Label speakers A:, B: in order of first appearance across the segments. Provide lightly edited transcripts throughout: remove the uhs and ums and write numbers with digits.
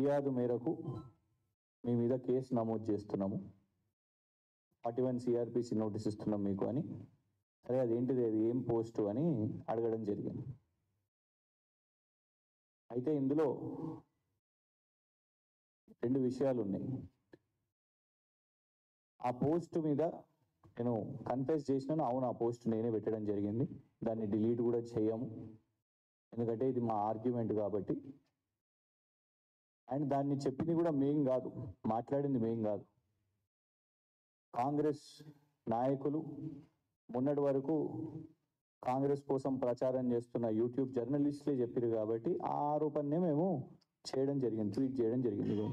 A: ఫిర్యాదు మేరకు మీ మీద కేసు నమోదు చేస్తున్నాము, 41 CRPC నోటీస్ ఇస్తున్నాం మీకు అని. సరే అదేంటిది, అది ఏం పోస్టు అని అడగడం జరిగింది. అయితే ఇందులో 2 విషయాలు ఉన్నాయి. ఆ పోస్ట్ మీద నేను కన్ఫెస్ చేసినాను, అవును ఆ పోస్ట్ నేనే పెట్టడం జరిగింది, దాన్ని డిలీట్ కూడా చేయము, ఎందుకంటే ఇది మా ఆర్గ్యుమెంట్ కాబట్టి. అండ్ దాన్ని చెప్పింది కూడా మేం కాదు, మాట్లాడింది మేం కాదు, కాంగ్రెస్ నాయకులు, మొన్నటి వరకు కాంగ్రెస్ కోసం ప్రచారం చేస్తున్న యూట్యూబ్ జర్నలిస్టులే చెప్పారు కాబట్టి ఆ ఆరోపణనే మేము చేయడం జరిగింది, ట్వీట్ చేయడం జరిగింది.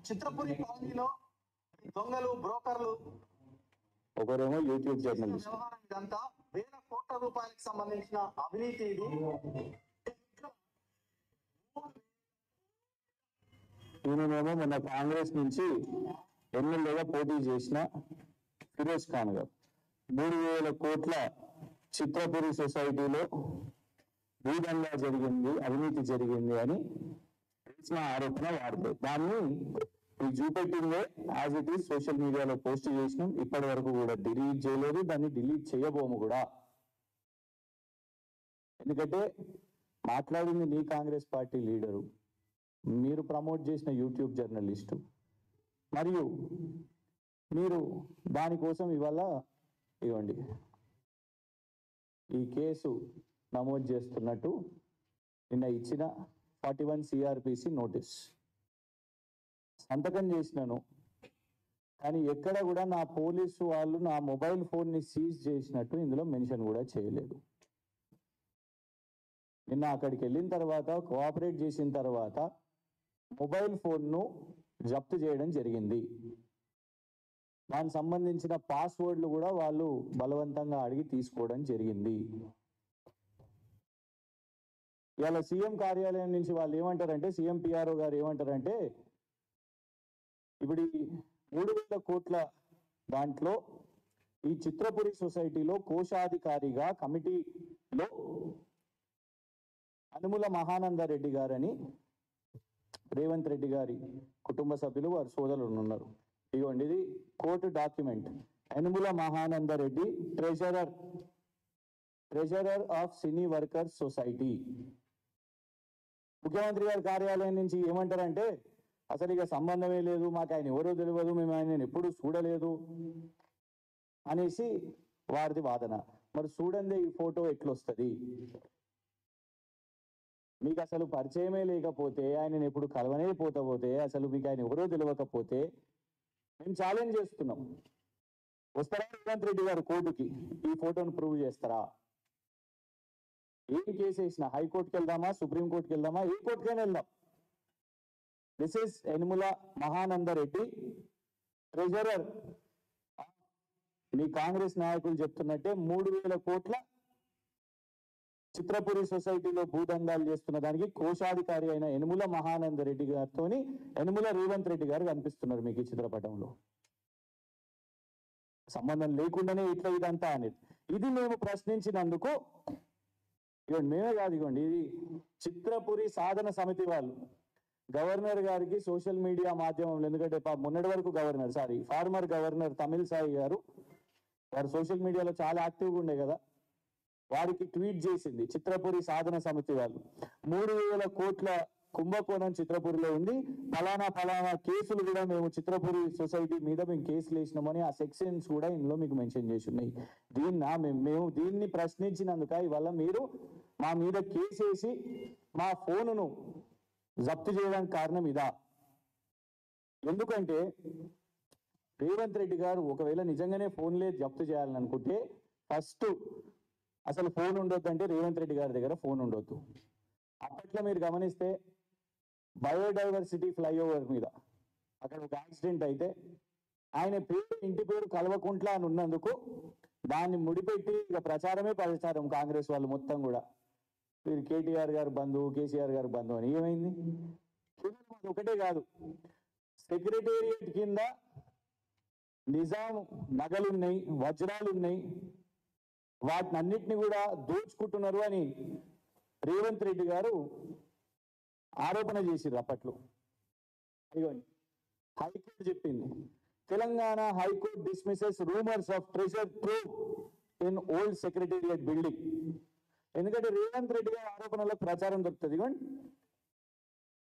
B: చిత్రపురి కాలనీలో దొంగలు, బ్రోకర్లు,
A: ఒకరేమో యూట్యూబ్ జర్నలిస్ట్,
B: ఇదంతా వేల కోట్ల రూపాయలకు సంబంధించిన అవినీతి ఇది.
A: ఈయనేమో మొన్న కాంగ్రెస్ నుంచి ఎమ్మెల్యేగా పోటీ చేసిన ఫిరోజ్ ఖాన్ గారు 3,000 కోట్ల చిత్రపురి సొసైటీలో భూదందా జరిగింది, అవినీతి జరిగింది అని తెలిసిన ఆరోపణ వాడితే దాన్ని చూపెట్టిందే యాజ్ ఇట్ ఈస్ సోషల్ మీడియాలో పోస్ట్ చేసినాం. ఇప్పటి వరకు కూడా డిలీట్ చేయలేదు, దాన్ని డిలీట్ చేయబోము కూడా. ఎందుకంటే మాట్లాడింది నీ కాంగ్రెస్ పార్టీ లీడరు, మీరు ప్రమోట్ చేసిన యూట్యూబ్ జర్నలిస్టు, మరియు మీరు దానికోసం ఇవాళ ఇవ్వండి ఈ కేసు నమోదు చేస్తున్నట్టు నిన్న ఇచ్చిన 41 CRPC నోటీస్ సంతకం చేసినాను. కానీ ఎక్కడ కూడా నా పోలీసు వాళ్ళు నా మొబైల్ ఫోన్ని సీజ్ చేసినట్టు ఇందులో మెన్షన్ కూడా చేయలేదు. నిన్న అక్కడికి వెళ్ళిన తర్వాత కోఆపరేట్ చేసిన తర్వాత మొబైల్ ఫోన్ను జప్తు చేయడం జరిగింది. దానికి సంబంధించిన పాస్వర్డ్లు కూడా వాళ్ళు బలవంతంగా అడిగి తీసుకోవడం జరిగింది. ఇవాళ సీఎం కార్యాలయం నుంచి వాళ్ళు ఏమంటారంటే, సీఎం PRO గారు ఏమంటారంటే, ఇప్పుడు ఈ 3,000 కోట్ల దాంట్లో ఈ చిత్రపురి సొసైటీలో కోశాధికారిగా కమిటీలో అనుముల మహానందరెడ్డి గారని రేవంత్ రెడ్డి గారి కుటుంబ సభ్యులు, వారి సోదరులు ఉన్నారు. ఇదిగోండి, ఇది court document. Anumula Mahanandareddy treasurer of cine workers society. ముఖ్యమంత్రి గారి కార్యాలయం నుంచి ఏమంటారంటే, అసలు ఇక సంబంధమే లేదు, మాకు ఆయన ఎవరో తెలియదు, మేము ఆయన ఎప్పుడు చూడలేదు అనేసి వారిది వాదన. మరి చూడండి ఈ ఫోటో ఎట్లొస్తుంది? మీకు అసలు పరిచయమే లేకపోతే, ఆయనను ఎప్పుడు కలవనే పోతే, అసలు మీకు ఆయన ఎవరో తెలియకపోతే మేము ఛాలెంజ్ చేస్తున్నాం, వస్తారా రేవంత్ రెడ్డి గారు కోర్టుకి ఈ ఫోటోను ప్రూవ్ చేస్తారా? ఏం కేసు వేసినా హైకోర్టుకి వెళ్దామా, సుప్రీంకోర్టుకి వెళ్దామా, ఏ కోర్టుకైనా వెళ్దాం. This is Yanamala Mahanandareddy, treasurer. మీ కాంగ్రెస్ నాయకులు చెప్తున్నట్టే 3,000 కోట్ల చిత్రపురి సొసైటీలో భూదందాలు చేస్తున్న దానికి కోశాధికారి అయిన యనుమల మహానందరెడ్డి గారితో యనుమల రేవంత్ రెడ్డి గారు కనిపిస్తున్నారు మీకు ఈ చిత్రపటంలో. సంబంధం లేకుండానే ఇట్లా ఇదంతా అనేది ఇది మేము ప్రశ్నించినందుకు, ఇవ్వండి మేమే కాదు, ఇవ్వండి ఇది చిత్రపురి సాధన సమితి వాళ్ళు గవర్నర్ గారికి సోషల్ మీడియా మాధ్యమంలో, ఎందుకంటే మొన్నటి వరకు ఫార్మర్ గవర్నర్ తమిళసాయి గారు వారు సోషల్ మీడియాలో చాలా యాక్టివ్గా ఉండే కదా, వారికి ట్వీట్ చేసింది చిత్రపురి సాధన సమితి వాళ్ళు, 3,000 కోట్ల కుంభకోణం చిత్రపురిలో ఉంది, ఫలానా కేసులు కూడా మేము చిత్రపురి సొసైటీ మీద మేము కేసులు వేసినామని ఆ సెక్షన్స్ కూడా ఇందులో మీకు మెన్షన్ చేసి ఉన్నాయి. మేము దీన్ని ప్రశ్నించినందుక ఇవాళ మీరు మా మీద కేసు వేసి మా ఫోనును జప్తు చేయడానికి కారణం ఇదా? ఎందుకంటే రేవంత్ రెడ్డి గారు ఒకవేళ నిజంగానే ఫోన్లే జప్తు చేయాలని అనుకుంటే ఫస్ట్ అసలు ఫోన్ ఉండొద్దు, అంటే రేవంత్ రెడ్డి గారి దగ్గర ఫోన్ ఉండొద్దు. అప్పట్లో మీరు గమనిస్తే బయోడైవర్సిటీ ఫ్లైఓవర్ మీద అక్కడ ఒక యాక్సిడెంట్ అయితే ఆయన పేరు, ఇంటి పేరు కల్వకుంట్ల అని ఉన్నందుకు దాన్ని ముడిపెట్టి ఇక ప్రచారం కాంగ్రెస్ వాళ్ళు మొత్తం కూడా మీరు కేటీఆర్ గారు బంధువు, కేసీఆర్ గారు బంధువు అని ఏమైంది? కేవలం అది ఒకటే కాదు, సెక్రటేరియట్ కింద నిజాం నగలున్నాయి, వజ్రాలున్నాయి, వాటిని అన్నిటిని కూడా దోచుకుంటున్నారు అని రేవంత్ రెడ్డి గారు ఆరోపణ చేసిర్రు అప్పట్లో. ఇదిగోండి, హైకోర్టు చెప్పింది, Telangana high court dismisses rumours of treasure trove in old secretariat building. ఎందుకంటే రేవంత్ రెడ్డి గారి ఆరోపణలకు ప్రచారం దొరుకుతుంది. ఇవ్వండి,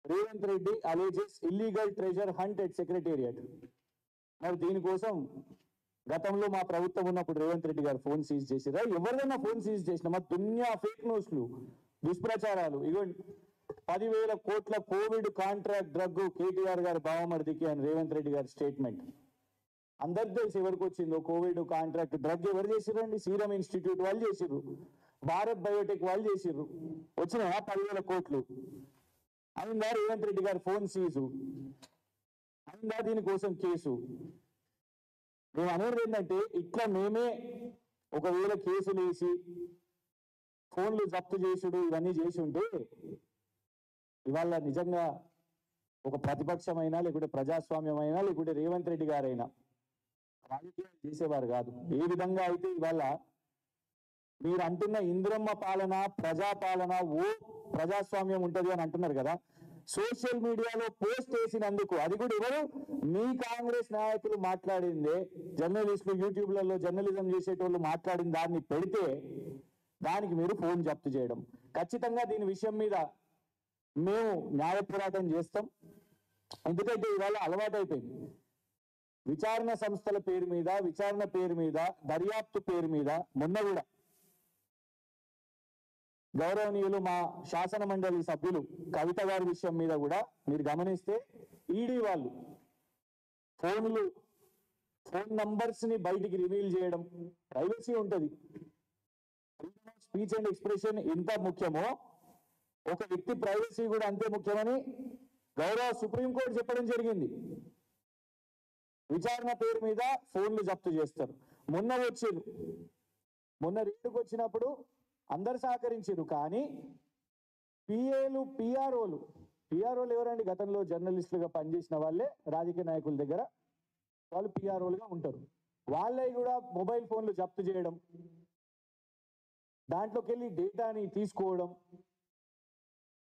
A: Revanth Reddy alleges illegal treasure hunt at secretariat. మరి దీనికోసం గతంలో మా ప్రభుత్వం ఉన్నప్పుడు రేవంత్ రెడ్డి గారు ఫోన్ సీజ్ చేసిరా? ఎవరిదైనా ఫోన్ సీజ్ చేసిన మా దునియా ఫేక్ న్యూస్లు, దుష్ప్రచారాలు. ఇవ్వండి, 10,000 కోట్ల కోవిడ్ కాంట్రాక్ట్ డ్రగ్ కేటీఆర్ గారి బావమరిదికి అని రేవంత్ రెడ్డి గారి స్టేట్మెంట్. అందరికి తెలిసి ఎవరికి వచ్చిందో కోవిడ్ కాంట్రాక్ట్ డ్రగ్ ఎవరు చేసిర్రండి? సీరం ఇన్స్టిట్యూట్ వాళ్ళు చేసిర్రు, భారత్ బయోటెక్ వాళ్ళు చేసిర్రు. వచ్చినాయా 10,000 కోట్లు? అయిందా రేవంత్ రెడ్డి గారి ఫోన్ సీజు? అయిందా దీనికోసం కేసు? మేము అనేది ఏంటంటే, ఇట్లా మేమే ఒకవేళ కేసులు వేసి ఫోన్లు జప్తు చేసుడు ఇవన్నీ చేసి ఉంటే ఇవాళ నిజంగా ఒక ప్రతిపక్షమైనా లేకుంటే ప్రజాస్వామ్యమైనా లేకుంటే రేవంత్ రెడ్డి గారైనా రాజకీయాలు చేసేవారు కాదు. ఏ విధంగా అయితే ఇవాళ మీరు అంటున్న ఇందిరమ్మ పాలన, ప్రజాపాలన, ఓ ప్రజాస్వామ్యం ఉంటది అని అంటున్నారు కదా, సోషల్ మీడియాలో పోస్ట్ చేసినందుకు, అది కూడా ఎవరు? మీ కాంగ్రెస్ నాయకులు మాట్లాడిందే, జర్నలిస్టులు యూట్యూబ్లలో జర్నలిజం చేసేటోళ్ళు మాట్లాడిన దాన్ని పెడితే దానికి మీరు ఫోన్ జప్తు చేయడం. ఖచ్చితంగా దీని విషయం మీద మేము న్యాయ పోరాటం చేస్తాం. ఎందుకంటే ఇవాళ అలవాటైపోయింది, విచారణ సంస్థల పేరు మీద, విచారణ పేరు మీద, దర్యాప్తు పేరు మీద. మొన్న కూడా గౌరవనీయులు మా శాసన మండలి సభ్యులు కవిత గారి విషయం మీద కూడా మీరు గమనిస్తే ఈడీ వాళ్ళు ఫోన్ నంబర్స్ ని బయటికి రివీల్ చేయడం. ప్రైవసీ ఉంటుంది, స్పీచ్ అండ్ ఎక్స్ప్రెషన్ ఎంత ముఖ్యమో ఒక వ్యక్తి ప్రైవసీ కూడా అంతే ముఖ్యమని గౌరవ సుప్రీంకోర్టు చెప్పడం జరిగింది. విచారణ పేరు మీద ఫోన్లు జప్తు చేస్తారు. మొన్న రేటుకు వచ్చినప్పుడు అందరు సహకరించారు, కానీ పిఆర్ఓలు ఎవరండి? గతంలో జర్నలిస్టులుగా పనిచేసిన వాళ్ళే రాజకీయ నాయకుల దగ్గర వాళ్ళు పిఆర్ఓలుగా ఉంటారు. వాళ్ళవి కూడా మొబైల్ ఫోన్లు జప్తు చేయడం, దాంట్లోకి వెళ్ళి డేటాని తీసుకోవడం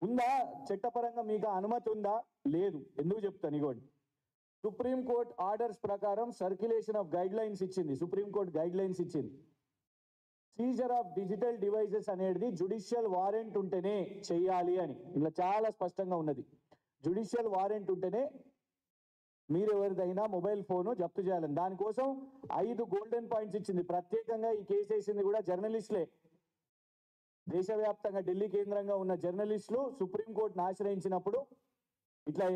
A: ఉందా? చట్టపరంగా మీకు అనుమతి ఉందా? లేదు. ఎందుకు చెప్తాను, ఇగోండి, సుప్రీంకోర్టు ఆర్డర్స్ ప్రకారం సర్క్యులేషన్ ఆఫ్ గైడ్ లైన్స్ ఇచ్చింది. సుప్రీంకోర్టు గైడ్ లైన్స్ ఇచ్చింది. సీజర్ ఆఫ్ డిజిటల్ డివైసెస్ అనేది జుడిషియల్ వారెంట్ ఉంటేనే చెయ్యాలి అని ఇలా చాలా స్పష్టంగా ఉన్నది. జుడిషియల్ వారెంట్ ఉంటేనే మీరు ఎవరిదైనా మొబైల్ ఫోను జప్తు చేయాలని. దానికోసం 5 గోల్డెన్ పాయింట్స్ ఇచ్చింది. ప్రత్యేకంగా ఈ కేసు వేసింది కూడా జర్నలిస్టులే. దేశవ్యాప్తంగా ఢిల్లీ కేంద్రంగా ఉన్న జర్నలిస్టులు సుప్రీంకోర్టును ఆశ్రయించినప్పుడు ఇట్లా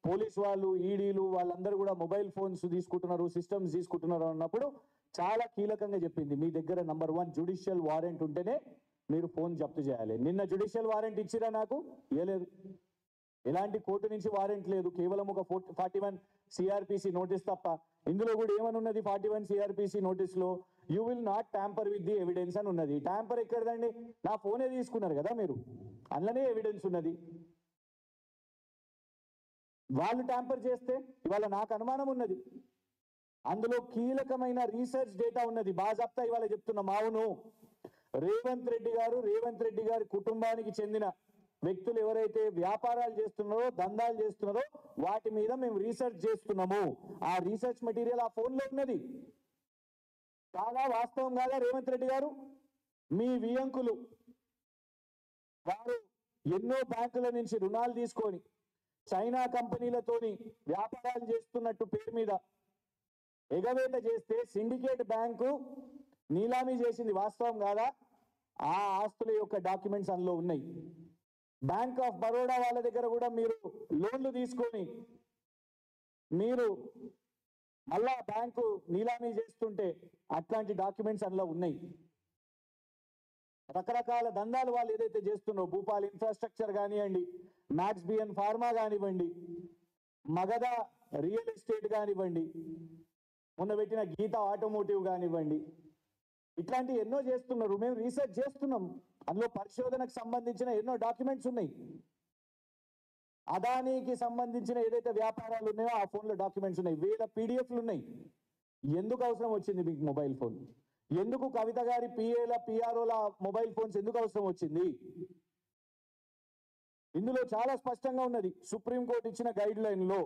A: పోలీస్ వాళ్ళు, ఈడీలు వాళ్ళందరూ కూడా మొబైల్ ఫోన్స్ తీసుకుంటున్నారు, సిస్టమ్స్ తీసుకుంటున్నారు అన్నప్పుడు చాలా కీలకంగా చెప్పింది, మీ దగ్గర నంబర్ 1 జుడిషియల్ వారెంట్ ఉంటేనే మీరు ఫోన్ జప్తు చేయాలి. నిన్న జుడిషియల్ వారెంట్ ఇచ్చిరా? నాకు ఇవ్వలేదు. ఎలాంటి కోర్టు నుంచి వారెంట్ లేదు, కేవలం ఒక 41 సిఆర్పిసి నోటీస్ తప్ప. ఇందులో కూడా ఏమనున్నది 41 సిఆర్పిసి నోటీస్ లో? You will not tamper with the evidence అని ఉన్నది. ట్యాంపర్ ఎక్కడదండి? నా ఫోనే తీసుకున్నారు కదా మీరు, అందులోనే ఎవిడెన్స్ ఉన్నది. వాళ్ళు ట్యాంపర్ చేస్తే ఇవాళ నాకు అనుమానం ఉన్నది. అందులో కీలకమైన రీసెర్చ్ డేటా ఉన్నది. బాజాప్తా ఇవాళ చెప్తున్నాం. అవును, రేవంత్ రెడ్డి గారి కుటుంబానికి చెందిన వ్యక్తులు ఎవరైతే వ్యాపారాలు చేస్తున్నారో, దందాలు చేస్తున్నారో వాటి మీద మేము రీసెర్చ్ చేస్తున్నాము. ఆ రీసెర్చ్ మెటీరియల్ ఆ ఫోన్లో ఉన్నది. చాలా వాస్తవం కాదా రేవంత్ రెడ్డి గారు? మీ వియంకులు వారు ఎన్నో బ్యాంకుల నుంచి రుణాలు తీసుకొని చైనా కంపెనీలతోని వ్యాపారాలు చేస్తున్నట్టు పేరు మీద ఎగవేత చేస్తే సిండికేట్ బ్యాంకు నీలామీ చేసింది. వాస్తవం కాదా? ఆ ఆస్తుల యొక్క డాక్యుమెంట్స్ అందులో ఉన్నాయి. బ్యాంక్ ఆఫ్ బరోడా వాళ్ళ దగ్గర కూడా మీరు లోన్లు తీసుకొని మీరు మళ్ళా బ్యాంకు నీలామీ చేస్తుంటే అట్లాంటి డాక్యుమెంట్స్ అందులో ఉన్నాయి. రకరకాల దందాలు వాళ్ళు ఏదైతే చేస్తున్నారో, భూపాల్ ఇన్ఫ్రాస్ట్రక్చర్ కానివ్వండి, మ్యాక్స్ బిఎన్ ఫార్మా కానివ్వండి, మగధ రియల్ ఎస్టేట్ కానివ్వండి, మొన్న పెట్టిన గీత ఆటోమోటివ్ కానివ్వండి, ఇట్లాంటి ఎన్నో చేస్తున్నారు. మేము రీసెర్చ్ చేస్తున్నాం. అందులో పరిశోధనకు సంబంధించిన ఎన్నో డాక్యుమెంట్స్ ఉన్నాయి. అదానీకి సంబంధించిన ఏదైతే వ్యాపారాలు ఉన్నాయో ఆ ఫోన్లో డాక్యుమెంట్స్ ఉన్నాయి, వేల పీడిఎఫ్లు ఉన్నాయి. ఎందుకు అవసరం వచ్చింది మీకు మొబైల్ ఫోన్? ఎందుకు కవిత గారి పిఏల పిఆర్ఓల మొబైల్ ఫోన్స్ ఎందుకు అవసరం వచ్చింది? ఇందులో చాలా స్పష్టంగా ఉన్నది. సుప్రీంకోర్టు ఇచ్చిన గైడ్ లైన్ లో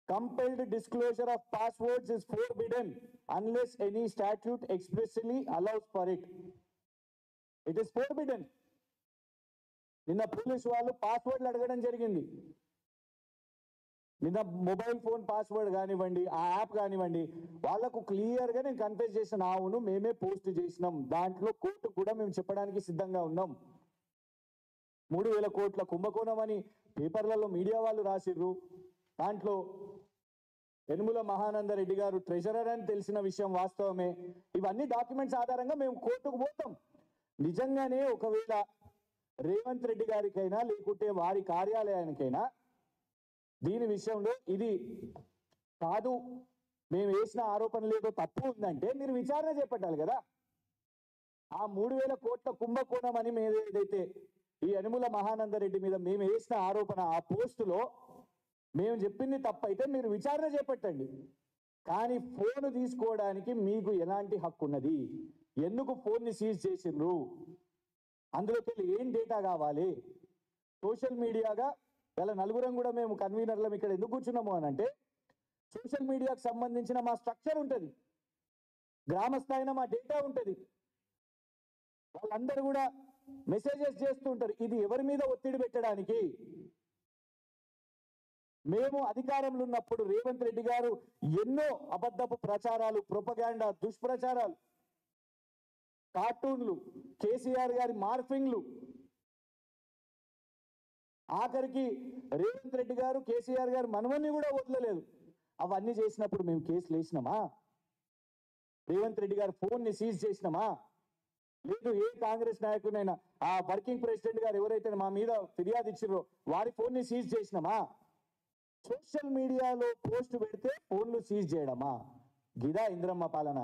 A: compelled disclosure of passwords is forbidden unless any statute expressly allows for it. It is forbidden. నిన్న పోలీసు వాళ్ళు పాస్వర్డ్లు అడగడం జరిగింది. నిన్న మొబైల్ ఫోన్ పాస్వర్డ్ కానివ్వండి, ఆ యాప్ కానివ్వండి, వాళ్లకు క్లియర్ గా నేను కన్ఫెస్ చేసిన, అవును మేమే పోస్ట్ చేసినాం, దాంట్లో కోర్టు కూడా మేము చెప్పడానికి సిద్ధంగా ఉన్నాం. 3,000 కోట్ల కుంభకోణం అని పేపర్లలో మీడియా వాళ్ళు రాసిర్రు. దాంట్లో యనుమల మహానందరెడ్డి గారు ట్రెజరర్ అని తెలిసిన విషయం వాస్తవమే. ఇవన్నీ డాక్యుమెంట్స్ ఆధారంగా మేము కోర్టుకు పోతాం. నిజంగానే ఒకవేళ రేవంత్ రెడ్డి గారికైనా లేకుంటే వారి కార్యాలయానికైనా దీని విషయంలో ఇది కాదు, మేము వేసిన ఆరోపణలు ఏదో తప్పు ఉందంటే మీరు విచారణ చేపట్టాలి కదా. ఆ 3,000 కోట్ల కుంభకోణం అని మేము ఏదైతే ఈ యనుమల మహానందరెడ్డి మీద మేము వేసిన ఆరోపణ, ఆ పోస్టులో మేము చెప్పింది తప్పైతే మీరు విచారణ చేపట్టండి. కానీ ఫోన్ తీసుకోవడానికి మీకు ఎలాంటి హక్కు ఉన్నది? ఎందుకు ఫోన్ని సీజ్ చేసిండ్రు? అందులోకి వెళ్ళి ఏం డేటా కావాలి? సోషల్ మీడియాగా ఇలా నలుగురం కూడా మేము కన్వీనర్లం ఇక్కడ ఎందుకు కూర్చున్నాము అని అంటే, సోషల్ మీడియాకు సంబంధించిన మా స్ట్రక్చర్ ఉంటుంది, గ్రామ స్థాయిన మా డేటా ఉంటుంది. వాళ్ళందరూ కూడా మెసేజెస్ చేస్తూ ఉంటారు. ఇది ఎవరి మీద ఒత్తిడి పెట్టడానికి? మేము అధికారంలో ఉన్నప్పుడు రేవంత్ రెడ్డి గారు ఎన్నో అబద్ధపు ప్రచారాలు, ప్రొపగాండా, దుష్ప్రచారాలు, కార్టూన్లు, కేసీఆర్ గారి మార్ఫింగ్లు, ఆఖరికి రేవంత్ రెడ్డి గారు కేసీఆర్ గారు మనవన్ని కూడా వదలలేదు. అవన్నీ చేసినప్పుడు మేము కేసులు వేసినామా? రేవంత్ రెడ్డి గారు ఫోన్ని సీజ్ చేసినామా? లేదు ఏ కాంగ్రెస్ నాయకునైనా ఆ వర్కింగ్ ప్రెసిడెంట్ గారు ఎవరైతే మా మీద ఫిర్యాదు ఇచ్చిర్రో వారి ఫోన్ని సీజ్ చేసినామా? సోషల్ మీడియాలో పోస్ట్ పెడితే ఫోన్లు సీజ్ చేయడమా? గిదా ఇంద్రమ్మ పాలన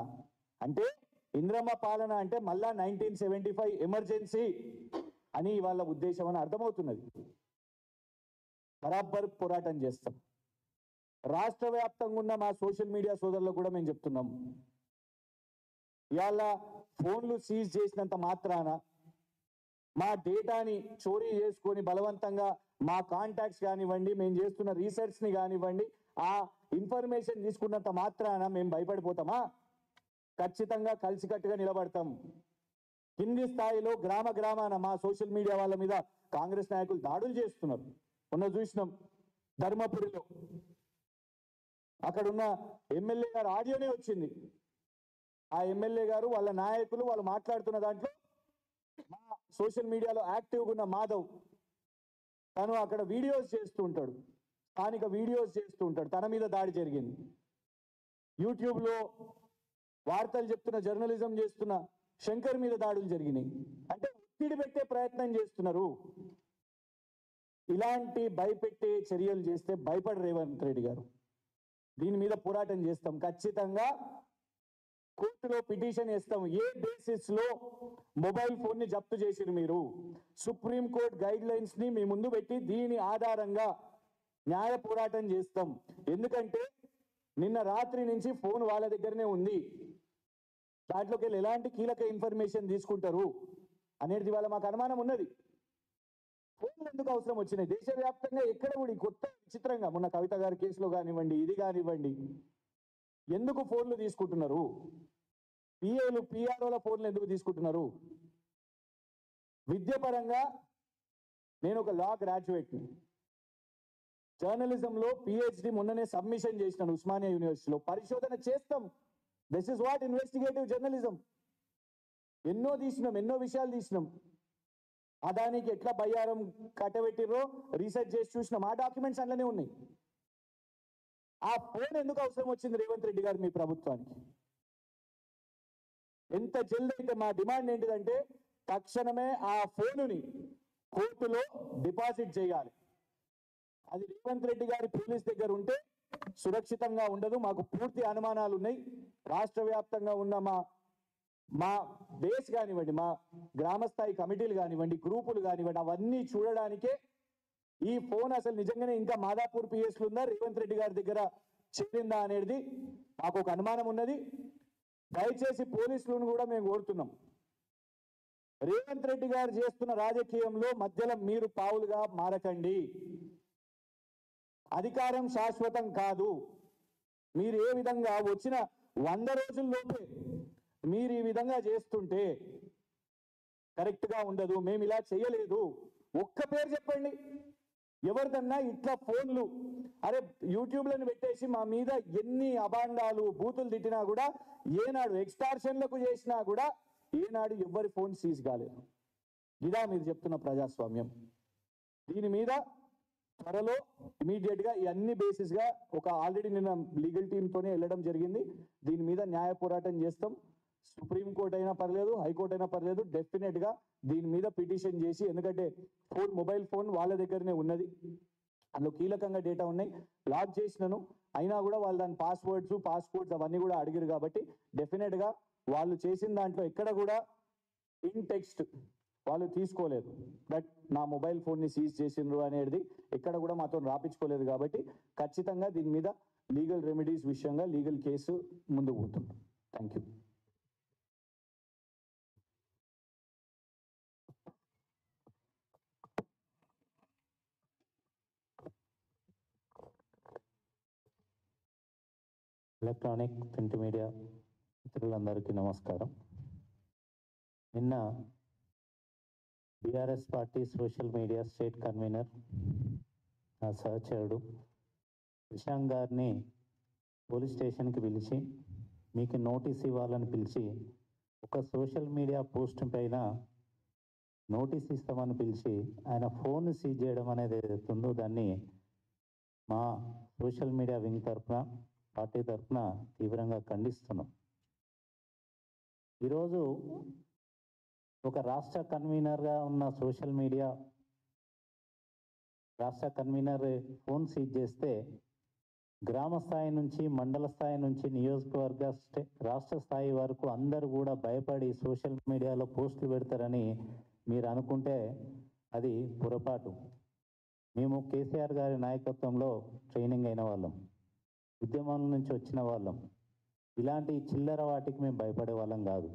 A: అంటే? ఇంద్రమ్మ పాలన అంటే మళ్ళా 1975 ఎమర్జెన్సీ అని వాళ్ళ ఉద్దేశం అని అర్థమవుతున్నది. బరాబర్ పోరాటం చేస్తాం. రాష్ట్ర వ్యాప్తంగా ఉన్న మా సోషల్ మీడియా సోదరులకు కూడా మేము చెప్తున్నాం, ఇవాళ ఫోన్లు సీజ్ చేసినంత మాత్రాన మా డేటాని చోరీ చేసుకొని బలవంతంగా మా కాంటాక్ట్స్ కానివ్వండి, మేము చేస్తున్న రీసెర్చ్ ని కానివ్వండి, ఆ ఇన్ఫర్మేషన్ తీసుకున్నంత మాత్రాన మేము భయపడిపోతామా? ఖచ్చితంగా కలిసికట్టుగా నిలబడతాం. కింది స్థాయిలో గ్రామ గ్రామాన మా సోషల్ మీడియా వాళ్ళ మీద కాంగ్రెస్ నాయకులు దాడులు చేస్తున్నారు. మొన్న చూసినాం ధర్మపురిలో, అక్కడున్న ఎమ్మెల్యే గారు ఆడియోనే వచ్చింది. ఆ ఎమ్మెల్యే గారు వాళ్ళ నాయకులు వాళ్ళు మాట్లాడుతున్న దాంట్లో మా సోషల్ మీడియాలో యాక్టివ్గా ఉన్న మాధవ్ తను అక్కడ వీడియోస్ చేస్తూ ఉంటాడు, స్థానిక వీడియోస్ చేస్తూ ఉంటాడు. తన మీద దాడి జరిగింది. యూట్యూబ్లో వార్తలు చెప్తున్న జర్నలిజం చేస్తున్న శంకర్ మీద దాడులు జరిగినాయి. అంటే ఒత్తిడి పెట్టే ప్రయత్నం చేస్తున్నారు. ఇలాంటి భయపెట్టే చర్యలు చేస్తే భయపడ రేవంత్ రెడ్డి గారు. దీని మీద పోరాటం చేస్తాం. ఖచ్చితంగా కోర్టులో పిటిషన్ వేస్తాం. ఏ బేసిస్ లో మొబైల్ ఫోన్ ని జప్తు చేసిరు మీరు? సుప్రీం కోర్టు గైడ్ లైన్స్ ని మీ ముందు పెట్టి దీని ఆధారంగా న్యాయ పోరాటం చేస్తాం. ఎందుకంటే నిన్న రాత్రి నుంచి ఫోన్ వాళ్ళ దగ్గరనే ఉంది. దాంట్లోకి వెళ్ళి ఎలాంటి కీలక ఇన్ఫర్మేషన్ తీసుకుంటారు అనేది వాళ్ళ మాకు అనుమానం ఉన్నది. ఫోన్లు ఎందుకు అవసరం వచ్చినాయి? దేశవ్యాప్తంగా ఎక్కడ కూడా ఈ కొత్త విచిత్రంగా మొన్న కవిత గారి కేసులో కానివ్వండి, ఇది కానివ్వండి, ఎందుకు ఫోన్లు తీసుకుంటున్నారు? పిఏలు పిఆర్ఓల ఫోన్లు ఎందుకు తీసుకుంటున్నారు? విద్యాపరంగా నేను ఒక లా గ్రాడ్యుయేట్ని, జర్నలిజంలో పిహెచ్డి మొన్ననే సబ్మిషన్ చేసినాను ఉస్మానియా యూనివర్సిటీలో. పరిశోధన చేస్తాం. This is what investigative journalism. ఎన్నో తీసినాం, ఎన్నో విషయాలు తీసినాం. అదానికి ఎట్లా బయ్యారం కట్టబెట్టిర్రో రీసెర్చ్ చేసి చూసినాం. ఆ డాక్యుమెంట్స్ అందులోనే ఉన్నాయి. ఆ ఫోన్ ఎందుకు అవసరం వచ్చింది రేవంత్ రెడ్డి గారు మీ ప్రభుత్వానికి? ఎంత జల్ది అయితే మా డిమాండ్ ఏంటిదంటే తక్షణమే ఆ ఫోనుని కోర్టులో డిపాజిట్ చేయాలి. అది రేవంత్ రెడ్డి గారి పోలీస్ దగ్గర ఉంటే సురక్షితంగా ఉండదు. మాకు పూర్తి అనుమానాలు ఉన్నాయి. రాష్ట్ర వ్యాప్తంగా ఉన్న మా మా బేస్ కానివ్వండి, మా గ్రామస్థాయి కమిటీలు కానివ్వండి, గ్రూపులు కానివ్వండి, అవన్నీ చూడడానికే ఈ ఫోన్ అసలు నిజంగానే ఇంకా మాదాపూర్ పిఎస్లు ఉందా, రేవంత్ రెడ్డి గారి దగ్గర చేరిందా అనేది మాకు ఒక అనుమానం ఉన్నది. దయచేసి పోలీసులను కూడా మేము కోరుతున్నాం, రేవంత్ రెడ్డి గారు చేస్తున్న రాజకీయంలో మధ్యలో మీరు పావులుగా మారకండి. అధికారం శాశ్వతం కాదు. మీరు ఏ విధంగా వచ్చిన 100 రోజుల్లోపే మీరు ఈ విధంగా చేస్తుంటే కరెక్ట్ గా ఉండదు. మేము ఇలా చేయలేదు. ఒక్క పేరు చెప్పండి ఎవరిదన్నా ఇట్లా ఫోన్లు. అరే యూట్యూబ్లను పెట్టేసి మా మీద ఎన్ని అబాండాలు బూతులు తిట్టినా కూడా, ఏనాడు ఎక్స్టార్షన్లకు చేసినా కూడా ఏనాడు ఎవరి ఫోన్ సీజ్ కాలేదు. ఇదా మీరు చెప్తున్న ప్రజాస్వామ్యం? దీని మీద త్వరలో ఇమీడియట్ గా ఈ అన్ని బేసిస్ గా ఒక ఆల్రెడీ నిన్న లీగల్ టీమ్ తోనే వెళ్ళడం జరిగింది. దీని మీద న్యాయ పోరాటం చేస్తాం. సుప్రీంకోర్టు అయినా పర్లేదు, హైకోర్టు అయినా పర్లేదు, డెఫినెట్ గా దీని మీద పిటిషన్ చేసి, ఎందుకంటే మొబైల్ ఫోన్ వాళ్ళ దగ్గరనే ఉన్నది, అందులో కీలకంగా డేటా ఉన్నాయి, లాక్ చేసినాను. అయినా కూడా వాళ్ళు దాని పాస్వర్డ్స్ అవన్నీ కూడా అడిగారు. కాబట్టి డెఫినెట్ గా వాళ్ళు చేసిన దాంట్లో ఎక్కడ కూడా ఇన్ టెక్స్ట్ వాళ్ళు తీసుకోలేదు, బట్ నా మొబైల్ ఫోన్ని సీజ్ చేసిండ్రు అనేది ఎక్కడ కూడా మాతో రాపించుకోలేదు. కాబట్టి ఖచ్చితంగా దీని మీద లీగల్ రెమెడీస్ విషయంగా లీగల్ కేసు ముందుకు పోతుంది. Thank you.
C: Electronic print media మిత్రులందరికీ నమస్కారం. నిన్న BRS party social media state convener నా సహచరుడు ప్రశాంత్ గారిని పోలీస్ స్టేషన్కి పిలిచి మీకు నోటీస్ ఇవ్వాలని పిలిచి, ఒక సోషల్ మీడియా పోస్ట్ పైన నోటీస్ ఇస్తామని పిలిచి ఆయన ఫోన్ సీజ్ చేయడం అనేది ఏదైతుందో దాన్ని మా సోషల్ మీడియా వింగ్ తరఫున, పార్టీ తరఫున తీవ్రంగా ఖండిస్తున్నాం. ఈరోజు ఒక రాష్ట్ర కన్వీనర్గా ఉన్న సోషల్ మీడియా రాష్ట్ర కన్వీనర్ ఫోన్ సీజ్ చేస్తే గ్రామ స్థాయి నుంచి, మండల స్థాయి నుంచి, నియోజకవర్గ రాష్ట్ర స్థాయి వరకు అందరూ కూడా భయపడి సోషల్ మీడియాలో పోస్టులు పెడతారని మీరు అనుకుంటే అది పొరపాటు. మేము కేసీఆర్ గారి నాయకత్వంలో ట్రైనింగ్ అయిన వాళ్ళం, ఉద్యమాల నుంచి వచ్చిన వాళ్ళం. ఇలాంటి చిల్లర వాటికి మేము భయపడే వాళ్ళం కాదు.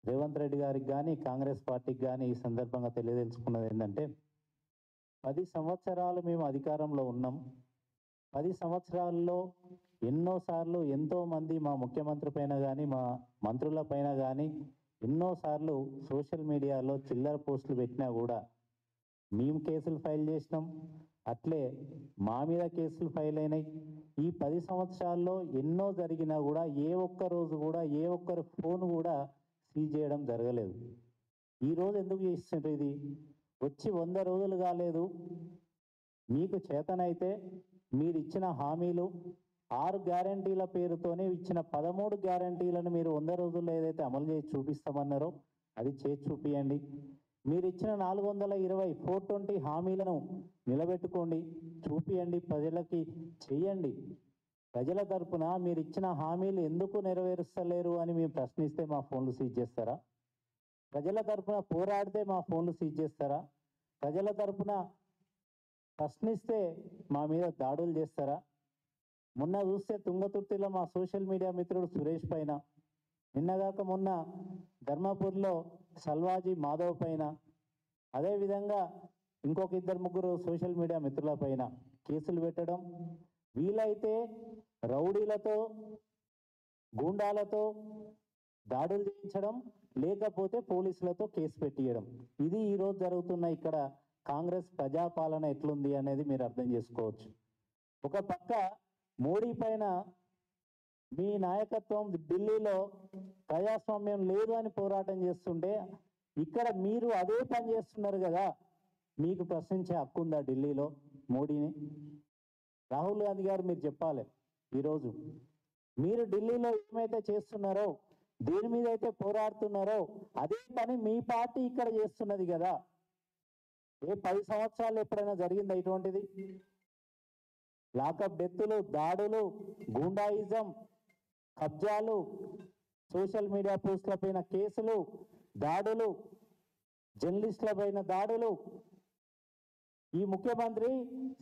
C: రేవంత్ రెడ్డి గారికి కానీ, కాంగ్రెస్ పార్టీకి కానీ ఈ సందర్భంగా తెలియదలుచుకున్నది ఏంటంటే, 10 సంవత్సరాలు మేము అధికారంలో ఉన్నాం. 10 సంవత్సరాల్లో ఎన్నోసార్లు ఎంతోమంది మా ముఖ్యమంత్రి పైన కానీ, మా మంత్రుల పైన కానీ ఎన్నోసార్లు సోషల్ మీడియాలో చిల్లర పోస్టులు పెట్టినా కూడా మేము కేసులు ఫైల్ చేసినాం. అట్లే మా మీద కేసులు ఫైల్ అయినాయి. ఈ 10 సంవత్సరాల్లో ఎన్నో జరిగినా కూడా ఏ ఒక్క రోజు కూడా ఏ ఒక్కరి ఫోన్ కూడా సీజ్ చేయడం జరగలేదు. ఈరోజు ఎందుకు చేస్తుంటారు? ఇది వచ్చి 100 రోజులు కాలేదు. మీకు చేతనైతే మీరు ఇచ్చిన హామీలు 6 గ్యారంటీల పేరుతోనే ఇచ్చిన 13 గ్యారంటీలను మీరు 100 రోజుల్లో ఏదైతే అమలు చేసి చూపిస్తామన్నారో అది చేసి చూపియండి. మీరు ఇచ్చిన 420 420 హామీలను నిలబెట్టుకోండి, చూపియండి, ప్రజలకి చెయ్యండి. ప్రజల తరపున మీరు ఇచ్చిన హామీలు ఎందుకు నెరవేరుస్తలేరు అని మేము ప్రశ్నిస్తే మా ఫోన్లు సీజ్ చేస్తారా? ప్రజల తరపున పోరాడితే మా ఫోన్లు సీజ్ చేస్తారా? ప్రజల తరపున ప్రశ్నిస్తే మా మీద దాడులు చేస్తారా? మొన్న చూస్తే తుంగతుర్తిలో మా సోషల్ మీడియా మిత్రుడు సురేష్ పైన, నిన్నగాక మొన్న ధర్మపూర్లో సల్వాజీ మాధవ్ పైన, అదేవిధంగా ఇంకొక 2-3 సోషల్ మీడియా మిత్రుల పైన కేసులు పెట్టడం, వీలైతే రౌడీలతో, గూండాలతో దాడులు చేయించడం, లేకపోతే పోలీసులతో కేసు పెట్టియడం. ఇది ఈరోజు జరుగుతున్న ఇక్కడ కాంగ్రెస్ ప్రజాపాలన ఎట్లుంది అనేది మీరు అర్థం చేసుకోవచ్చు. ఒక పక్క మోడీ పైన మీ నాయకత్వం ఢిల్లీలో ప్రజాస్వామ్యం లేదు అని పోరాటం చేస్తుంటే, ఇక్కడ మీరు అదే పని చేస్తున్నారు కదా, మీకు ప్రశ్నించే హక్కు ఉందా ఢిల్లీలో మోడీని? రాహుల్ గాంధీ గారు మీరు చెప్పాలి, ఈరోజు మీరు ఢిల్లీలో ఏమైతే చేస్తున్నారో, దేని మీద అయితే పోరాడుతున్నారో అదే పని మీ పార్టీ ఇక్కడ చేస్తున్నది కదా. ఏ 10 సంవత్సరాలు ఎప్పుడైనా జరిగిందా ఇటువంటిది? లాకప్ డెత్తులు, దాడులు, గూండాయిజం, కబ్జాలు, సోషల్ మీడియా పోస్టుల పైన కేసులు, దాడులు, జర్నలిస్టుల పైన దాడులు. ఈ ముఖ్యమంత్రి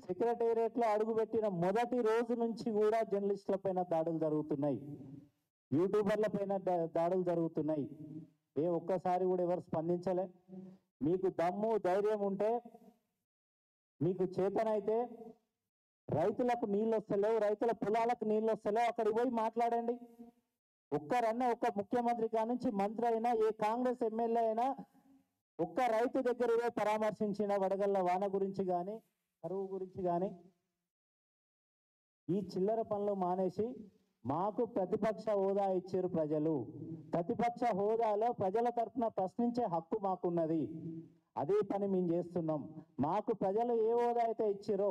C: సెక్రటేరియట్ లో అడుగుపెట్టిన మొదటి రోజు నుంచి కూడా జర్నలిస్టుల పైన దాడులు జరుగుతున్నాయి, యూట్యూబర్ల పైన దాడులు జరుగుతున్నాయి. ఒక్కసారి కూడా ఎవరు స్పందించలే. మీకు దమ్ము ధైర్యం ఉంటే, మీకు చేతనైతే రైతులకు నీళ్ళు వస్తలేవు, రైతుల పొలాలకు నీళ్ళు వస్తలేవు, అక్కడికి పోయి మాట్లాడండి. ఒక్కరన్నా, ఒక్క ముఖ్యమంత్రి కానుంచి మంత్రి అయినా, ఏ కాంగ్రెస్ ఎమ్మెల్యే అయినా ఒక్క రైతు దగ్గర పోయి పరామర్శించిన వడగళ్ళ వాన గురించి కానీ, కరువు గురించి కానీ? ఈ చిల్లర పనులు మానేసి మాకు ప్రతిపక్ష హోదా ఇచ్చారు ప్రజలు, ప్రతిపక్ష హోదాలో ప్రజల తరఫున ప్రశ్నించే హక్కు మాకున్నది, అదే పని మేము చేస్తున్నాం. మాకు ప్రజలు ఏ హోదా అయితే ఇచ్చారో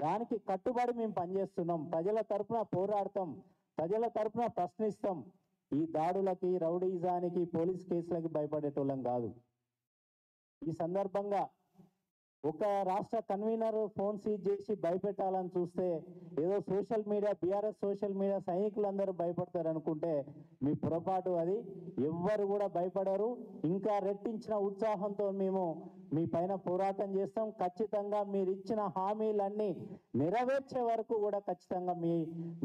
C: దానికి కట్టుబడి మేము పనిచేస్తున్నాం. ప్రజల తరఫున పోరాడతాం, ప్రజల తరఫున ప్రశ్నిస్తాం. ఈ దాడులకి, రౌడీజానికి, పోలీస్ కేసులకి భయపడేటోళ్ళం కాదు. ఈ సందర్భంగా ఒక రాష్ట్ర కన్వీనర్ ఫోన్ సీజ్ చేసి భయపెట్టాలని చూస్తే ఏదో social media, BRS social media సైనికులందరూ భయపడతారు అనుకుంటే మీ పొరపాటు. అది ఎవ్వరు కూడా భయపడరు. ఇంకా రెట్టించిన ఉత్సాహంతో మేము మీ పైన పోరాటం చేస్తాం. ఖచ్చితంగా మీరు ఇచ్చిన హామీలన్నీ నెరవేర్చే వరకు కూడా ఖచ్చితంగా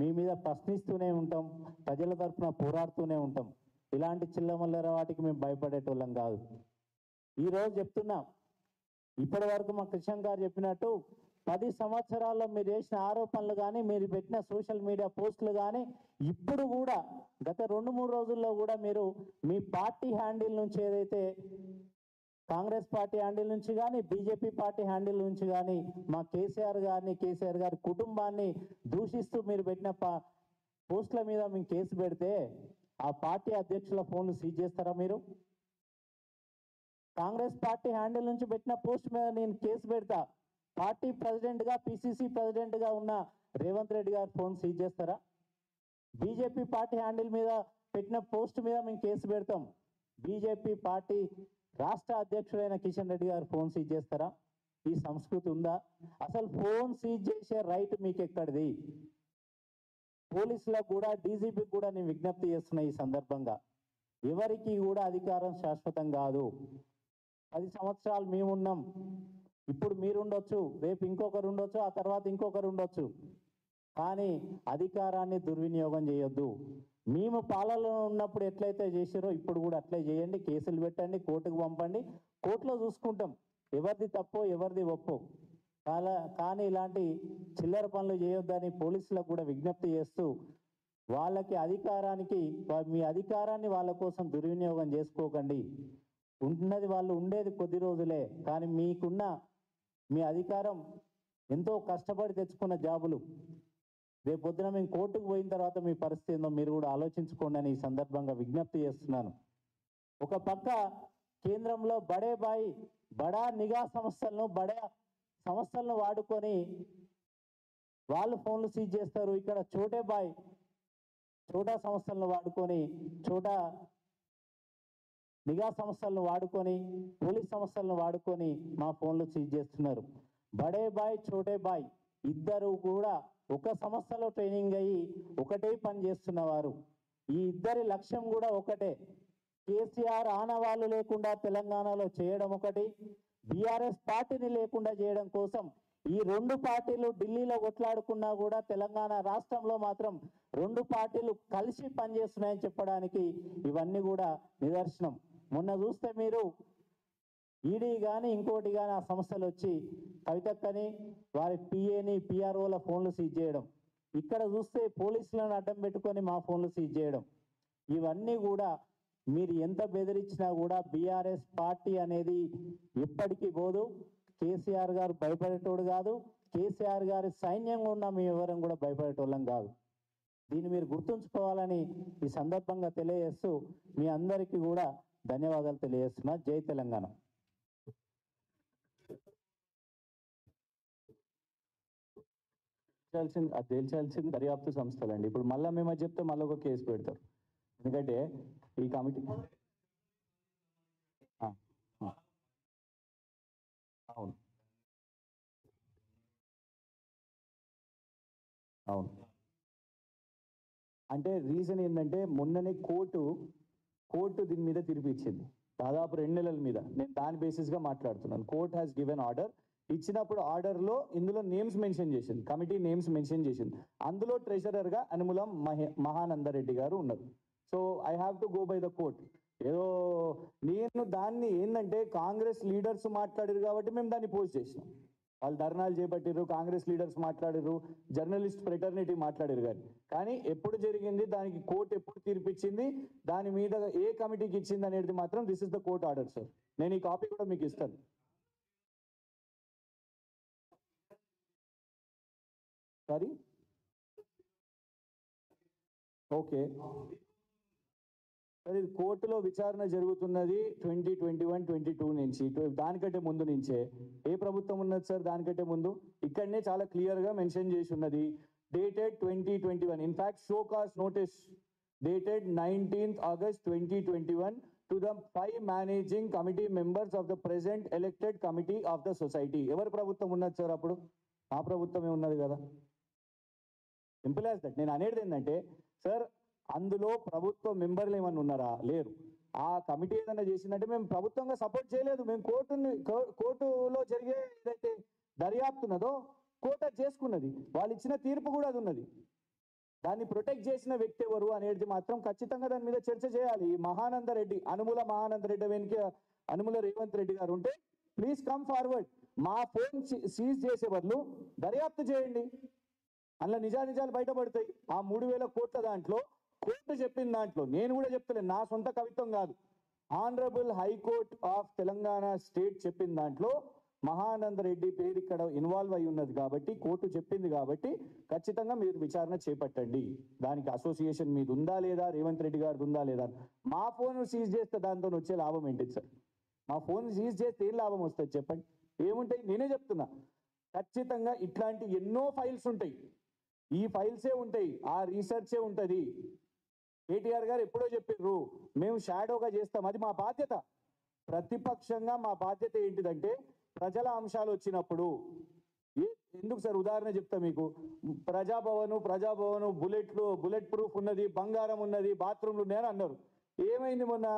C: మీ మీద ప్రశ్నిస్తూనే ఉంటాం, ప్రజల తరఫున పోరాడుతూనే ఉంటాం. ఇలాంటి చిల్లమల్లర వాటికి మేము భయపడేటోళ్ళం కాదు. ఈరోజు చెప్తున్నాం, ఇప్పటి వరకు మా కృష్ణ గారు చెప్పినట్టు 10 సంవత్సరాల్లో మీరు చేసిన ఆరోపణలు కానీ, మీరు పెట్టిన సోషల్ మీడియా పోస్టులు కానీ, ఇప్పుడు కూడా గత 2-3 రోజుల్లో కూడా మీరు మీ పార్టీ హ్యాండిల్ నుంచి, ఏదైతే కాంగ్రెస్ పార్టీ హ్యాండిల్ నుంచి కానీ, బీజేపీ పార్టీ హ్యాండిల్ నుంచి కానీ మా కేసీఆర్ గారిని, కేసీఆర్ గారి కుటుంబాన్ని దూషిస్తూ మీరు పెట్టిన పోస్టుల మీద మేము కేసు పెడితే ఆ పార్టీ అధ్యక్షుల ఫోన్లు సీజ్ చేస్తారా మీరు? కాంగ్రెస్ పార్టీ హ్యాండిల్ నుంచి పెట్టిన పోస్ట్ మీద నేను కేసు పెడతా, పార్టీ ప్రెసిడెంట్ గా, పిసిసి ప్రెసిడెంట్ గా ఉన్న రేవంత్ రెడ్డి గారి ఫోన్ సీజ్ చేస్తారా? బీజేపీ పార్టీ హ్యాండిల్ మీద పెట్టిన పోస్ట్ మీద మేము కేసు పెడతాం, బీజేపీ పార్టీ రాష్ట్ర అధ్యక్షుడైన కిషన్ రెడ్డి గారి ఫోన్ సీజ్ చేస్తారా? ఈ సంస్కృతి ఉందా? అసలు ఫోన్ సీజ్ చేసే రైట్ మీకు ఎక్కడిది? పోలీసులకు కూడా, డీజీపీకి కూడా నేను విజ్ఞప్తి చేస్తున్నా ఈ సందర్భంగా, ఎవరికి కూడా అధికారం శాశ్వతం కాదు. 10 సంవత్సరాలు మేమున్నాం, ఇప్పుడు మీరుండొచ్చు, రేపు ఇంకొకరు ఉండొచ్చు, ఆ తర్వాత ఇంకొకరు ఉండొచ్చు. కానీ అధికారాన్ని దుర్వినియోగం చేయొద్దు. మేము పాలనలో ఉన్నప్పుడు ఎట్లయితే చేసారో ఇప్పుడు కూడా అట్లే చేయండి. కేసులు పెట్టండి, కోర్టుకు పంపండి, కోర్టులో చూసుకుంటాం ఎవరిది తప్పో ఎవరిది ఒప్పో. కానీ ఇలాంటి చిల్లర పనులు చేయొద్దని పోలీసులకు కూడా విజ్ఞప్తి చేస్తూ, వాళ్ళకి మీ అధికారాన్ని వాళ్ళ కోసం దుర్వినియోగం చేసుకోకండి. ఉన్నది వాళ్ళు ఉండేది కొద్ది రోజులే, కానీ మీకున్న మీ అధికారం ఎంతో కష్టపడి తెచ్చుకున్న జాబులు. రేపు పొద్దున మేము కోర్టుకు పోయిన తర్వాత మీ పరిస్థితి ఏందో మీరు కూడా ఆలోచించుకోండి అని ఈ సందర్భంగా విజ్ఞప్తి చేస్తున్నాను. ఒక పక్క కేంద్రంలో బడా నిఘా సంస్థలను వాడుకొని వాళ్ళు ఫోన్లు సీజ్ చేస్తారు. ఇక్కడ చోటా సంస్థలను వాడుకొని, నిఘా సంస్థలను వాడుకొని, పోలీస్ సంస్థలను వాడుకొని మా ఫోన్లు సీజ్ చేస్తున్నారు. చోటే బాయ్ ఇద్దరు కూడా ఒక సంస్థలో ట్రైనింగ్ అయ్యి ఒకటే పని చేస్తున్నవారు. ఈ ఇద్దరి లక్ష్యం కూడా ఒకటే, కేసీఆర్ ఆనవాళ్ళు లేకుండా తెలంగాణలో చేయడం ఒకటి, బీఆర్ఎస్ పార్టీని లేకుండా చేయడం కోసం. ఈ 2 పార్టీలు ఢిల్లీలో కొట్లాడుకున్నా కూడా తెలంగాణ రాష్ట్రంలో మాత్రం 2 పార్టీలు కలిసి పనిచేస్తున్నాయని చెప్పడానికి ఇవన్నీ కూడా నిదర్శనం. మొన్న చూస్తే మీరు ఈడీ కానీ ఇంకోటి కానీ ఆ సంస్థలు వచ్చి కవితక్కని, వారి పిఏని, పిఆర్ఓల ఫోన్లు సీజ్ చేయడం, ఇక్కడ చూస్తే పోలీసులను అడ్డం పెట్టుకొని మా ఫోన్లు సీజ్ చేయడం, ఇవన్నీ కూడా మీరు ఎంత బెదిరించినా కూడా బీఆర్ఎస్ పార్టీ అనేది ఎప్పటికీ పోదు. కేసీఆర్ గారు భయపడేటోడు కాదు, కేసీఆర్ గారి సైన్యంగా ఉన్న మీ ఎవరం కూడా భయపడేటోళ్ళం కాదు. దీన్ని మీరు గుర్తుంచుకోవాలని ఈ సందర్భంగా తెలియజేస్తూ మీ అందరికీ కూడా ధన్యవాదాలు తెలియజేస్తున్నా. జై తెలంగాణ.
A: తేల్చాల్సింది దర్యాప్తు సంస్థలండి. ఇప్పుడు మళ్ళీ మేము చెప్తే మళ్ళీ ఒక కేసు పెడతారు. ఎందుకంటే ఈ కమిటీ అవును అవును అంటే రీజన్ ఏంటంటే మొన్ననే కోర్టు దీని మీద తీర్పు ఇచ్చింది దాదాపు 2 నెలల మీద. నేను దాని బేసిస్గా మాట్లాడుతున్నాను. Court has given order. ఇచ్చినప్పుడు ఆర్డర్లో ఇందులో నేమ్స్ మెన్షన్ చేసింది, కమిటీ నేమ్స్ మెన్షన్ చేసింది. అందులో ట్రెజరర్గా అనుములం మహానందరెడ్డి గారు ఉన్నారు. So I have to go by the court. ఏదో నేను దాన్ని ఏంటంటే కాంగ్రెస్ లీడర్స్ మాట్లాడారు కాబట్టి మేము దాన్ని పోస్ట్ చేసినాం. వాళ్ళు ధర్నాలు చేపట్టారు, కాంగ్రెస్ లీడర్స్ మాట్లాడారు, జర్నలిస్ట్ ఫ్రెటర్నిటీ మాట్లాడారు. కానీ ఎప్పుడు జరిగింది, దానికి కోర్టు ఎప్పుడు తీర్పిచ్చింది, దాని మీద ఏ కమిటీకి ఇచ్చింది అనేది మాత్రం this is the court order sir. నేను ఈ కాపీ కూడా మీకు ఇస్తాను. సారీ, ఓకే సార్, ఇది కోర్టులో విచారణ జరుగుతున్నది 2021-22 నుంచి. దానికంటే ముందు నుంచే ఏ ప్రభుత్వం ఉన్నది సార్? దానికంటే ముందు ఇక్కడనే చాలా క్లియర్ గా మెన్షన్ చేసి ఉన్నది, dated 2021. In fact show cause notice dated 19th August 2021 to the 5 managing committee members of the present elected committee of the society. ఎవరి ప్రభుత్వం ఉన్నది సార్ అప్పుడు? ఆ ప్రభుత్వమే ఉన్నది కదా. Simple as that. నేను అనేది ఏంటంటే సార్, అందులో ప్రభుత్వ మెంబర్లు ఏమన్నా ఉన్నారా? లేరు. ఆ కమిటీ ఏదైనా చేసిందంటే మేము ప్రభుత్వంగా సపోర్ట్ చేయలేదు. మేము కోర్టులో జరిగే ఏదైతే దర్యాప్తు ఉన్నదో కోర్టు అది చేసుకున్నది. వాళ్ళు ఇచ్చిన తీర్పు కూడా అది ఉన్నది. దాన్ని ప్రొటెక్ట్ చేసిన వ్యక్తి ఎవరు అనేది మాత్రం ఖచ్చితంగా దాని మీద చర్చ చేయాలి. ఈ మహానందరెడ్డి, అనుముల మహానందరెడ్డి వెనుక అనుముల రేవంత్ రెడ్డి గారు ఉంటే ప్లీజ్ కమ్ ఫార్వర్డ్. మా ఫోన్ సీజ్ చేసే బదులు దర్యాప్తు చేయండి. అందులో నిజానిజాలు బయటపడతాయి. ఆ 3,000 కోట్ల దాంట్లో కోర్టు చెప్పిన దాంట్లో, నేను కూడా చెప్తలేను, నా సొంత కవిత్వం కాదు, honourable high court of Telangana state చెప్పిన దాంట్లో మహానందరెడ్డి పేరు ఇక్కడ ఇన్వాల్వ్ అయి ఉన్నది కాబట్టి, కోర్టు చెప్పింది కాబట్టి ఖచ్చితంగా మీరు విచారణ చేపట్టండి. దానికి అసోసియేషన్ మీద ఉందా లేదా, రేవంత్ రెడ్డి గారిది ఉందా లేదా. మా ఫోన్ సీజ్ చేస్తే దాంతో వచ్చే లాభం ఏంటి సార్? మా ఫోన్ సీజ్ చేస్తే ఏం లాభం వస్తుంది చెప్పండి? ఏముంటాయి? నేనే చెప్తున్నా, ఖచ్చితంగా ఇట్లాంటి ఎన్నో ఫైల్స్ ఉంటాయి. ఈ ఫైల్సే ఉంటాయి, ఆ రీసెర్చే ఉంటుంది. కేటీఆర్ గారు ఎప్పుడో చెప్పారు, మేము షాడోగా చేస్తాం. అది మా బాధ్యత. ప్రతిపక్షంగా మా బాధ్యత ఏంటిదంటే ప్రజల అంశాలు వచ్చినప్పుడు ఎందుకు సార్, ఉదాహరణ చెప్తా మీకు. ప్రజాభవను బుల్లెట్ ప్రూఫ్ ఉన్నది, బంగారం ఉన్నది, బాత్రూమ్లు ఉన్నాయని అన్నారు. ఏమైంది? మొన్న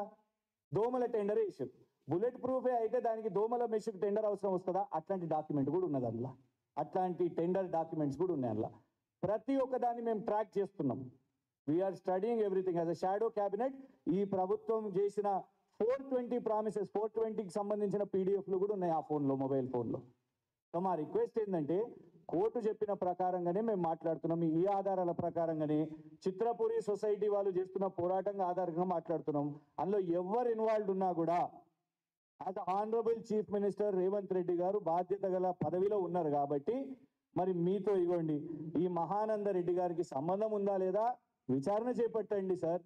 A: దోమల టెండర్ వేసారు. బుల్లెట్ ప్రూఫే అయితే దానికి దోమల మెషిన్ టెండర్ అవసరం వస్తుందా? అట్లాంటి డాక్యుమెంట్ కూడా ఉన్నది అందులో. అట్లాంటి టెండర్ డాక్యుమెంట్స్ కూడా ఉన్నాయి అందులో. ప్రతి ఒక్కదాన్ని మేము ట్రాక్ చేస్తున్నాం. We're studying everything as a shadow cabinet. ఈ ప్రభుత్వం చేసిన 420 ప్రామిసెస్, 420కి సంబంధించిన పీడిఎఫ్లు కూడా ఉన్నాయి ఆ ఫోన్లో, మొబైల్ ఫోన్లో. సో మా రిక్వెస్ట్ ఏంటంటే కోర్టు చెప్పిన ప్రకారంగానే మేము మాట్లాడుతున్నాం. ఈ ఆధారాల ప్రకారంగానే చిత్రపురి సొసైటీ వాళ్ళు చేస్తున్న పోరాటంగా ఆధారంగా మాట్లాడుతున్నాం. అందులో ఎవరు ఇన్వాల్వ్ ఉన్నా కూడా as honourable chief minister Revanth Reddy గారు బాధ్యత గల పదవిలో ఉన్నారు కాబట్టి, మరి మీతో ఇవ్వండి, ఈ మహానందరెడ్డి గారికి సంబంధం ఉందా లేదా విచారణ చేపట్టండి సార్.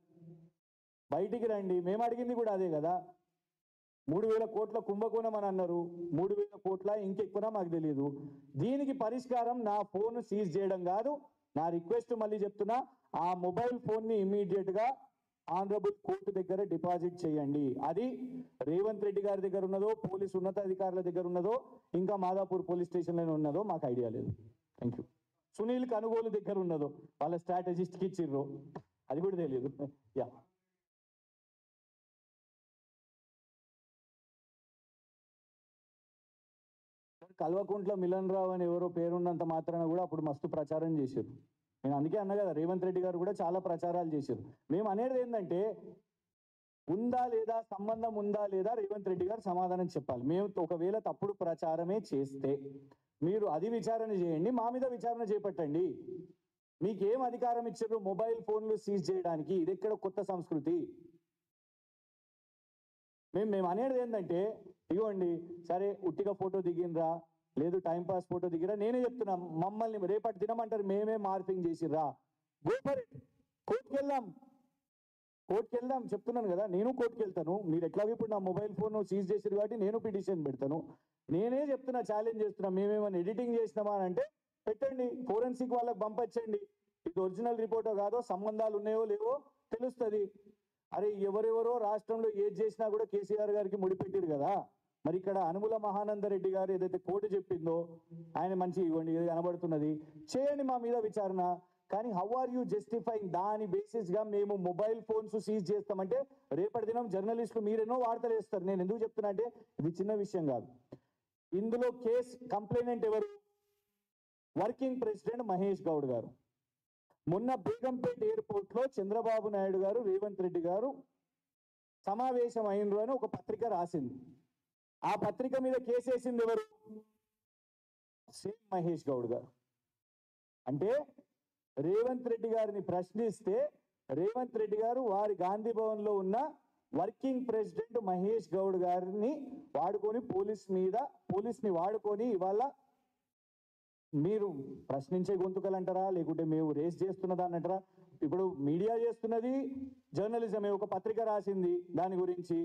A: బయటికి రండి. మేము అడిగింది కూడా అదే కదా. 3,000 కోట్ల కుంభకోణం అని అన్నారు. 3,000 కోట్ల ఇంకెక్కువ మాకు తెలియదు. దీనికి పరిష్కారం నా ఫోన్ సీజ్ చేయడం కాదు. నా రిక్వెస్ట్ మళ్ళీ చెప్తున్నా, ఆ మొబైల్ ఫోన్ని ఇమీడియట్ గా ఆనరబుల్ కోర్టు దగ్గర డిపాజిట్ చేయండి. అది రేవంత్ రెడ్డి గారి దగ్గర ఉన్నదో, పోలీసు ఉన్నతాధికారుల దగ్గర ఉన్నదో, ఇంకా మాదాపూర్ పోలీస్ స్టేషన్లో ఉన్నదో మాకు ఐడియా లేదు. Thank you. సునీల్ కనుగోలు దగ్గర ఉన్నదో, వాళ్ళ స్ట్రాటజిస్ట్కి ఇచ్చిర్రో అది కూడా తెలియదు. యా, కల్వకుంట్ల మిలన్ రావు అని ఎవరో పేరున్నంత మాత్రాన కూడా అప్పుడు మస్తు ప్రచారం చేశారు. నేను అందుకే అన్నా కదా, రేవంత్ రెడ్డి గారు కూడా చాలా ప్రచారాలు చేశారు. మేము అనేది ఏంటంటే ఉందా లేదా, సంబంధం ఉందా లేదా, రేవంత్ రెడ్డి గారు సమాధానం చెప్పాలి. మేము ఒకవేళ తప్పుడు ప్రచారమే చేస్తే మీరు అది విచారణ చేయండి, మా మీద విచారణ చేపట్టండి. మీకేం అధికారం ఇచ్చారు మొబైల్ ఫోన్లు సీజ్ చేయడానికి? ఇది ఎక్కడ కొత్త సంస్కృతి? మేము అనేది ఏంటంటే, ఇవ్వండి సరే, ఉట్టిగా ఫోటో దిగినరా, లేదు టైంపాస్ ఫోటో దిగిరా, నేనే చెప్తున్నా, మమ్మల్ని రేపటి దినమంటారు మేమే మార్పింగ్ చేసిర్రా, గో ఫర్ ఇట్. కోర్టుకి వెళ్దాం చెప్తున్నాను కదా. నేను కోర్టుకి వెళ్తాను. మీరు ఎట్లాగో ఇప్పుడు నా మొబైల్ ఫోన్ సీజ్ చేసారు కాబట్టి నేను పిటిషన్ పెడతాను. నేనే చెప్తున్నా, ఛాలెంజ్ చేస్తున్నా, మేమేమైనా ఎడిటింగ్ చేసినామా అని అంటే పెట్టండి, ఫోరెన్సిక్ వాళ్ళకి పంపించండి. ఇది ఒరిజినల్ రిపోర్టో కాదో, సంబంధాలు ఉన్నాయో లేవో తెలుస్తుంది. అరే ఎవరెవరో రాష్ట్రంలో ఏది చేసినా కూడా కేసీఆర్ గారికి ముడిపెట్టారు కదా. మరి ఇక్కడ అనుముల మహానందరెడ్డి గారు ఏదైతే కోర్టు చెప్పిందో ఆయన మంచి ఇవ్వండి, ఇది కనబడుతున్నది, చేయండి మా మీద విచారణ. కానీ హౌ ఆర్ యూ జస్టిఫైయింగ్ దాని బేసిస్ గా మేము మొబైల్ ఫోన్స్ సీజ్ చేస్తామంటే రేపటి దినం జర్నలిస్టులు మీరెన్నో వార్తలు వేస్తారు. నేను ఎందుకు చెప్తున్నా అంటే ఇది చిన్న విషయం కాదు. ఇందులో కంప్లైనెంట్ ఎవరు? వర్కింగ్ ప్రెసిడెంట్ మహేష్ గౌడ్ గారు. మొన్న బేగంపేట ఎయిర్పోర్ట్ లో చంద్రబాబు నాయుడు గారు, రేవంత్ రెడ్డి గారు సమావేశం అయినరు అని ఒక పత్రిక రాసింది. ఆ పత్రిక మీద కేసు వేసింది ఎవరు? సేమ్ మహేష్ గౌడ్ గారు. అంటే రేవంత్ రెడ్డి గారిని ప్రశ్నిస్తే రేవంత్ రెడ్డి గారు వారి గాంధీ భవన్ లో ఉన్న వర్కింగ్ ప్రెసిడెంట్ మహేష్ గౌడ్ గారిని వాడుకొని పోలీస్ని వాడుకొని ఇవాళ మీరు ప్రశ్నించే గొంతుకలు అంటారా, లేకుంటే మేము రేస్ చేస్తున్నదాన్ని అంటారా? ఇప్పుడు మీడియా చేస్తున్నది జర్నలిజమే. ఒక పత్రిక రాసింది దాని గురించి.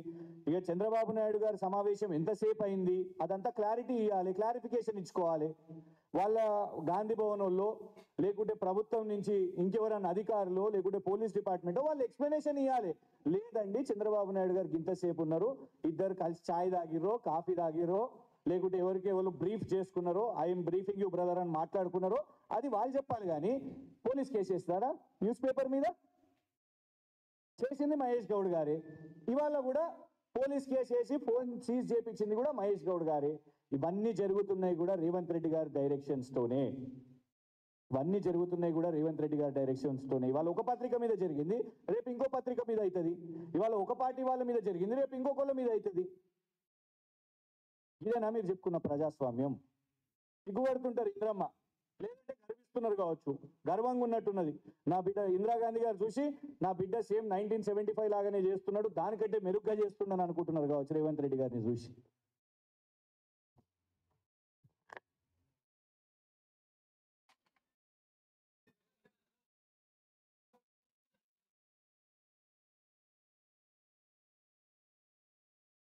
A: ఇక చంద్రబాబు నాయుడు గారి సమావేశం ఎంతసేపు అయింది అదంతా క్లారిటీ ఇవ్వాలి, క్లారిఫికేషన్ ఇచ్చుకోవాలి. వాళ్ళ గాంధీ భవన్ వాళ్ళు లేకుంటే ప్రభుత్వం నుంచి ఇంకెవరన్నా అధికారులు లేకుంటే పోలీస్ డిపార్ట్మెంట్ వాళ్ళు ఎక్స్ప్లెనేషన్ ఇవ్వాలి. లేదండి చంద్రబాబు నాయుడు గారికి ఇంతసేపు ఉన్నారు, ఇద్దరు కలిసి ఛాయ్ తాగిర్రో కాఫీ తాగిర్రో లేకుంటే ఎవరికి ఎవరు బ్రీఫ్ చేసుకున్నారో ఐఎమ్ బ్రీఫింగ్ యూ బ్రదర్ అని మాట్లాడుకున్నారో అది వాళ్ళు చెప్పాలి. కానీ పోలీస్ కేసు వేస్తారా? న్యూస్ పేపర్ మీద చేసింది మహేష్ గౌడ్ గారే. ఇవాళ కూడా పోలీస్ కేసు వేసి ఫోన్ సీజ్ చేయించింది కూడా మహేష్ గౌడ్ గారే. ఇవన్నీ జరుగుతున్నాయి కూడా రేవంత్ రెడ్డి గారి డైరెక్షన్స్ తోనే. ఇవాళ ఒక పత్రిక మీద జరిగింది, రేపు ఇంకో పత్రిక మీద అవుతుంది. ఇవాళ ఒక పార్టీ వాళ్ళ మీద జరిగింది, రేపు ఇంకొకళ్ళ మీద అవుతుంది. ఇదేనా మీరు చెప్పుకున్న ప్రజాస్వామ్యం? సిగ్గుపడుతుంటారు ఇంద్రమ్మ, లేదంటే గర్విస్తున్నారు కావచ్చు, గర్వంగా ఉన్నట్టున్నది. నా బిడ్డ ఇందిరాగాంధీ గారు చూసి నా బిడ్డ సేమ్ 1975 లాగానే చేస్తున్నాడు, దానికంటే మెరుగ్గా చేస్తున్నాను అనుకుంటున్నారు కావచ్చు రేవంత్ రెడ్డి గారిని చూసి.